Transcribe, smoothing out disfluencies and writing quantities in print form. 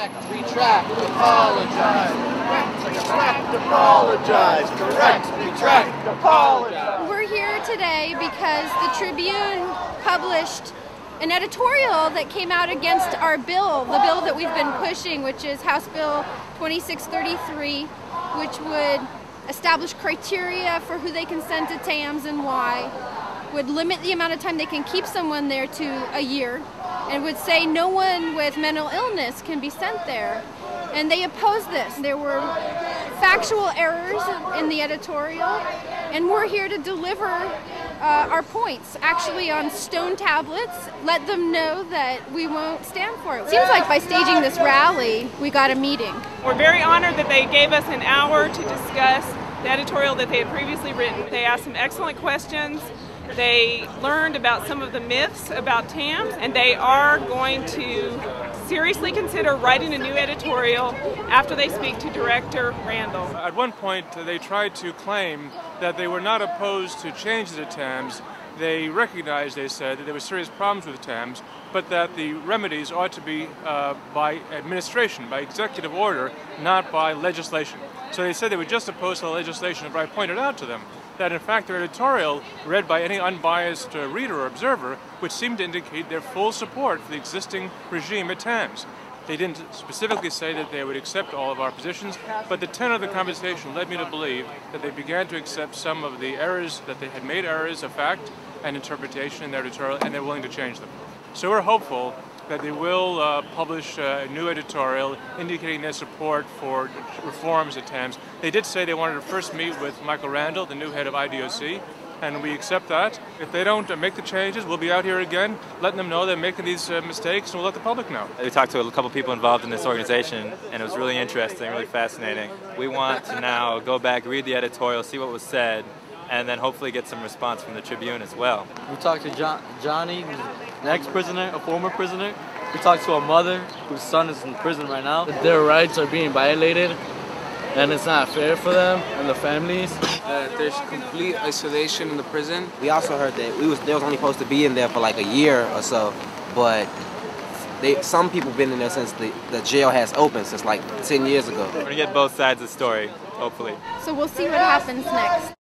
retract, apologize. Retract, apologize. Correct, retract, apologize. We're here today because the Tribune published an editorial that came out against our bill, the bill that we've been pushing, which is House Bill 2633, which would establish criteria for who they can send to Tamms and why, would limit the amount of time they can keep someone there to a year, and would say no one with mental illness can be sent there. And they opposed this. There were factual errors in the editorial, and we're here to deliver our points, actually on stone tablets, let them know that we won't stand for it. It seems like by staging this rally, we got a meeting. We're very honored that they gave us an hour to discuss the editorial that they had previously written. They asked some excellent questions. They learned about some of the myths about Tamms, and they are going to seriously consider writing a new editorial after they speak to Director Randall. At one point, they tried to claim that they were not opposed to changes at Tamms. They recognized, they said, that there were serious problems with Tamms, but that the remedies ought to be by administration, by executive order, not by legislation. So they said they were just opposed to the legislation, but I pointed out to them that in fact their editorial, read by any unbiased reader or observer, would seem to indicate their full support for the existing regime at Tamms. They didn't specifically say that they would accept all of our positions, but the tenor of the conversation led me to believe that they began to accept some of the errors, that they had made errors of fact and interpretation in their editorial, and they're willing to change them. So we're hopeful that they will publish a new editorial indicating their support for reforms at Tamms. They did say they wanted to first meet with Michael Randall, the new head of IDOC, and we accept that. If they don't make the changes, we'll be out here again, letting them know they're making these mistakes, and we'll let the public know. We talked to a couple people involved in this organization, and it was really interesting, really fascinating. We want to now go back, read the editorial, see what was said, and then hopefully get some response from the Tribune as well. We talked to Johnny, an ex-prisoner, a former prisoner. We talked to a mother whose son is in prison right now. Their rights are being violated, and it's not fair for them and the families. There's complete isolation in the prison. We also heard that they was only supposed to be in there for like a year or so, but some people been in there since the jail has opened, since like 10 years ago. We're gonna get both sides of the story, hopefully. So we'll see what happens next.